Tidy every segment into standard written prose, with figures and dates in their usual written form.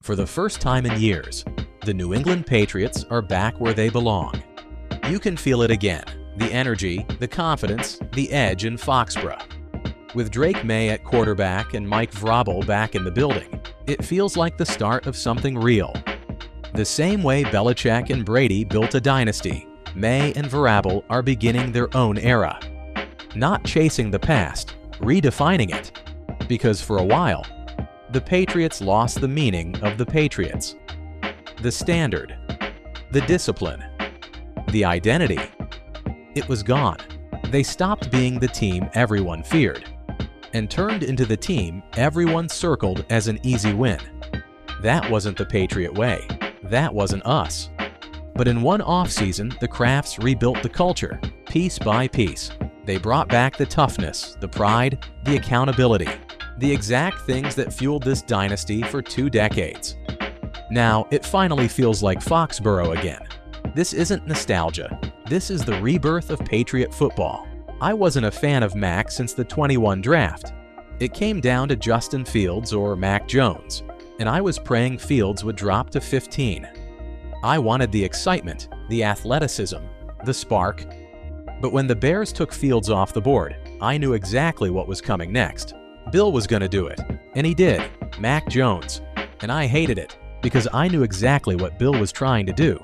For the first time in years, the New England Patriots are back where they belong. You can feel it again, the energy, the confidence, the edge in Foxborough. With Drake Maye at quarterback and Mike Vrabel back in the building, it feels like the start of something real. The same way Belichick and Brady built a dynasty, Maye and Vrabel are beginning their own era. Not chasing the past, redefining it. Because for a while, the Patriots lost the meaning of the Patriots. The standard, the discipline, the identity. It was gone. They stopped being the team everyone feared and turned into the team everyone circled as an easy win. That wasn't the Patriot way. That wasn't us. But in one offseason, the Crafts rebuilt the culture, piece by piece. They brought back the toughness, the pride, the accountability, the exact things that fueled this dynasty for 2 decades. Now, it finally feels like Foxborough again. This isn't nostalgia. This is the rebirth of Patriot football. I wasn't a fan of Mac since the 21 draft. It came down to Justin Fields or Mac Jones, and I was praying Fields would drop to 15. I wanted the excitement, the athleticism, the spark. But when the Bears took Fields off the board, I knew exactly what was coming next. Bill was going to do it, and he did, Mac Jones. And I hated it, because I knew exactly what Bill was trying to do.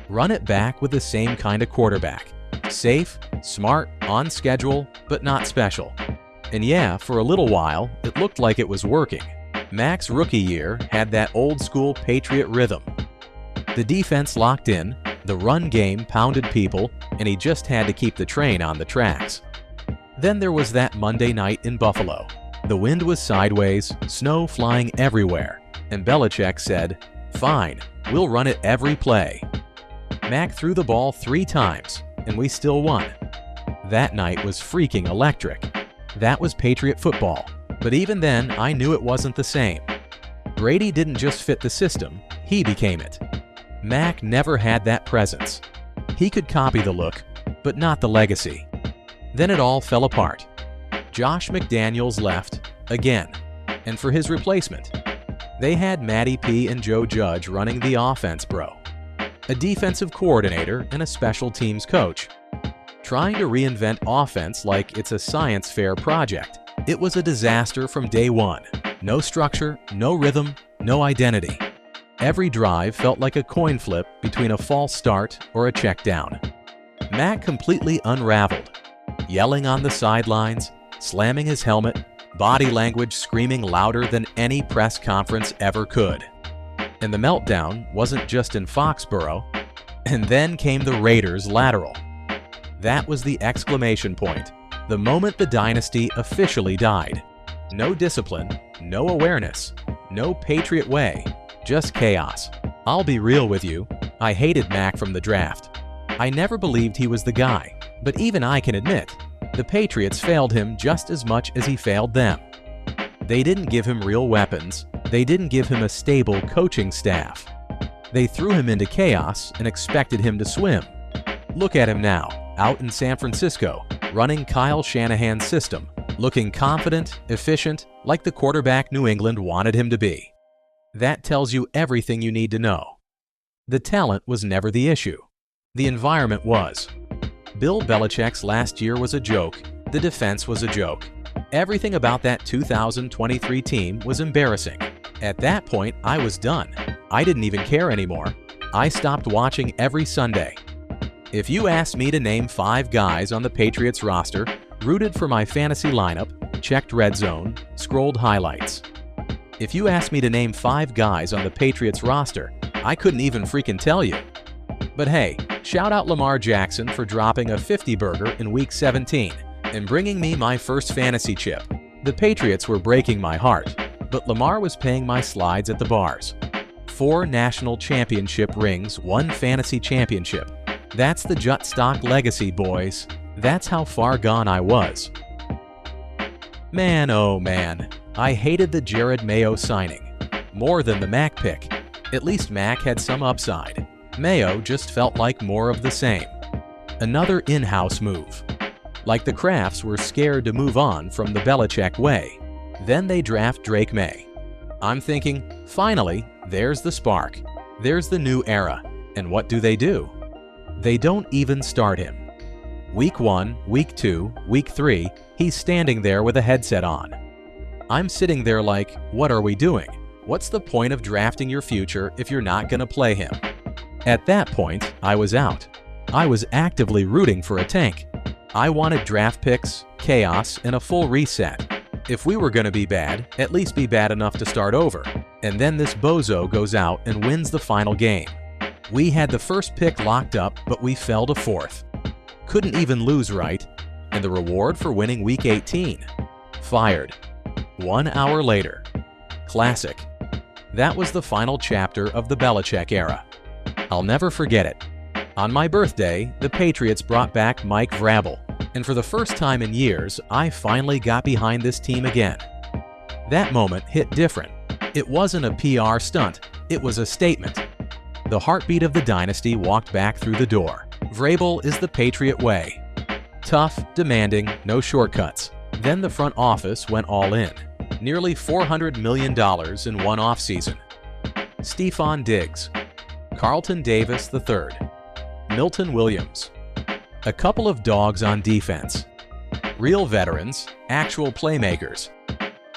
Run it back with the same kind of quarterback. Safe, smart, on schedule, but not special. And yeah, for a little while, it looked like it was working. Mac's rookie year had that old-school Patriot rhythm. The defense locked in, the run game pounded people, and he just had to keep the train on the tracks. Then there was that Monday night in Buffalo. The wind was sideways, snow flying everywhere, and Belichick said, "Fine, we'll run it every play." Mac threw the ball 3 times, and we still won. That night was freaking electric. That was Patriot football, but even then I knew it wasn't the same. Brady didn't just fit the system, he became it. Mac never had that presence. He could copy the look, but not the legacy. Then it all fell apart. Josh McDaniels left, again, and for his replacement, they had Matty P and Joe Judge running the offense, bro. A defensive coordinator and a special teams coach. Trying to reinvent offense like it's a science fair project. It was a disaster from day one. No structure, no rhythm, no identity. Every drive felt like a coin flip between a false start or a check down. Mac completely unraveled, yelling on the sidelines, slamming his helmet, body language screaming louder than any press conference ever could. And the meltdown wasn't just in Foxborough, and then came the Raiders' lateral. That was the exclamation point, the moment the dynasty officially died. No discipline, no awareness, no Patriot way, just chaos. I'll be real with you, I hated Mac from the draft. I never believed he was the guy, but even I can admit, the Patriots failed him just as much as he failed them. They didn't give him real weapons. They didn't give him a stable coaching staff. They threw him into chaos and expected him to swim. Look at him now, out in San Francisco, running Kyle Shanahan's system, looking confident, efficient, like the quarterback New England wanted him to be. That tells you everything you need to know. The talent was never the issue. The environment was. Bill Belichick's last year was a joke. The defense was a joke. Everything about that 2023 team was embarrassing. At that point, I was done. I didn't even care anymore. I stopped watching every Sunday. If you asked me to name 5 guys on the Patriots roster, rooted for my fantasy lineup, checked red zone, scrolled highlights. If you asked me to name 5 guys on the Patriots roster, I couldn't even freaking tell you. But hey, shout out Lamar Jackson for dropping a 50-burger in Week 17 and bringing me my first fantasy chip. The Patriots were breaking my heart, but Lamar was paying my slides at the bars. 4 national championship rings, 1 fantasy championship. That's the Jut Stock legacy, boys. That's how far gone I was. Man, oh man, I hated the Jerod Mayo signing. More than the Mac pick. At least Mac had some upside. Mayo just felt like more of the same. Another in-house move. Like the Crafts were scared to move on from the Belichick way. Then they draft Drake Maye. I'm thinking, finally, There's the spark. There's the new era. And what do? They don't even start him. Week 1, Week 2, Week 3, he's standing there with a headset on. I'm sitting there like, what are we doing? What's the point of drafting your future if you're not going to play him? At that point, I was out. I was actively rooting for a tank. I wanted draft picks, chaos, and a full reset. If we were going to be bad, at least be bad enough to start over. And then this bozo goes out and wins the final game. We had the first pick locked up, but we fell to 4th. Couldn't even lose right. And the reward for winning Week 18? Fired. 1 hour later. Classic. That was the final chapter of the Belichick era. I'll never forget it. On my birthday, the Patriots brought back Mike Vrabel, and for the first time in years, I finally got behind this team again. That moment hit different. It wasn't a PR stunt, it was a statement. The heartbeat of the dynasty walked back through the door. Vrabel is the Patriot Way. Tough, demanding, no shortcuts. Then the front office went all in. Nearly $400 million in one offseason. Stephon Diggs, Carlton Davis III, Milton Williams. A couple of dogs on defense. Real veterans, actual playmakers.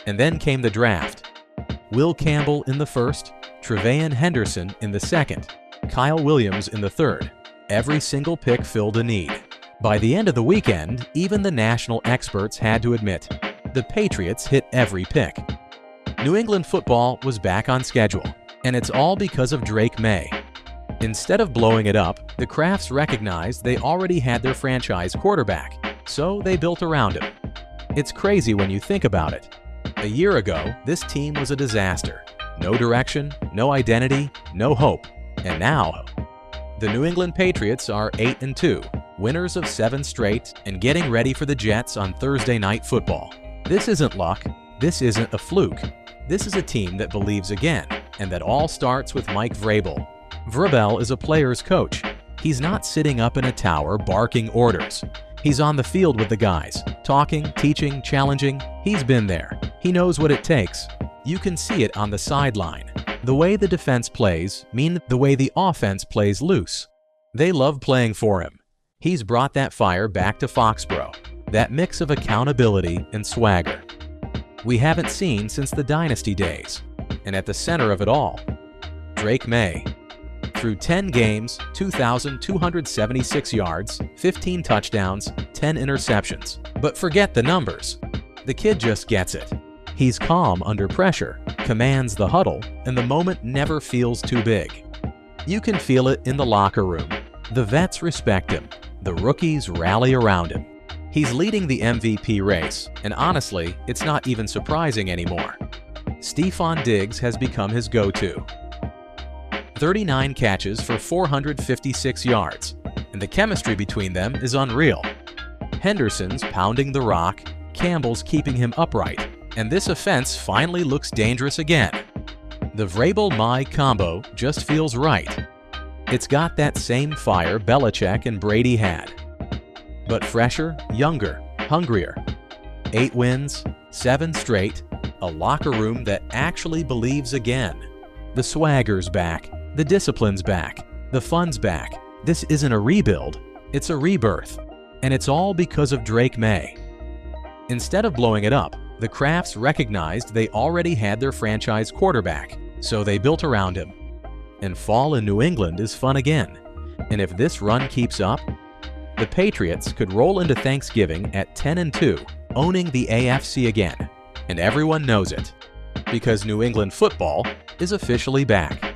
And then came the draft. Will Campbell in the first, Trevayon Henderson in the second, Kyle Williams in the third. Every single pick filled a need. By the end of the weekend, even the national experts had to admit, the Patriots hit every pick. New England football was back on schedule, and it's all because of Drake Maye. Instead of blowing it up, the Crafts recognized they already had their franchise quarterback, so they built around him. It's crazy when you think about it. A year ago, this team was a disaster. No direction, no identity, no hope. And now, the New England Patriots are 8-2, winners of 7 straight, and getting ready for the Jets on Thursday Night Football. This isn't luck. This isn't a fluke. This is a team that believes again, and that all starts with Mike Vrabel. Vrabel is a player's coach. He's not sitting up in a tower barking orders. He's on the field with the guys, talking, teaching, challenging. He's been there. He knows what it takes. You can see it on the sideline. The way the defense plays means the way the offense plays loose. They love playing for him. He's brought that fire back to Foxborough, that mix of accountability and swagger we haven't seen since the dynasty days. And at the center of it all, Drake Maye. Through 10 games, 2,276 yards, 15 touchdowns, 10 interceptions. But forget the numbers. The kid just gets it. He's calm under pressure, commands the huddle, and the moment never feels too big. You can feel it in the locker room. The vets respect him. The rookies rally around him. He's leading the MVP race, and honestly, it's not even surprising anymore. Stephon Diggs has become his go-to. 39 catches for 456 yards, and the chemistry between them is unreal. Henderson's pounding the rock, Campbell's keeping him upright, and this offense finally looks dangerous again. The Vrabel-Maye combo just feels right. It's got that same fire Belichick and Brady had, but fresher, younger, hungrier. 8 wins, 7 straight, a locker room that actually believes again. The swagger's back, the discipline's back, the fun's back. This isn't a rebuild, it's a rebirth. And it's all because of Drake Maye. Instead of blowing it up, the Crafts recognized they already had their franchise quarterback, so they built around him. And fall in New England is fun again. And if this run keeps up, the Patriots could roll into Thanksgiving at 10-2, owning the AFC again. And everyone knows it, because New England football is officially back.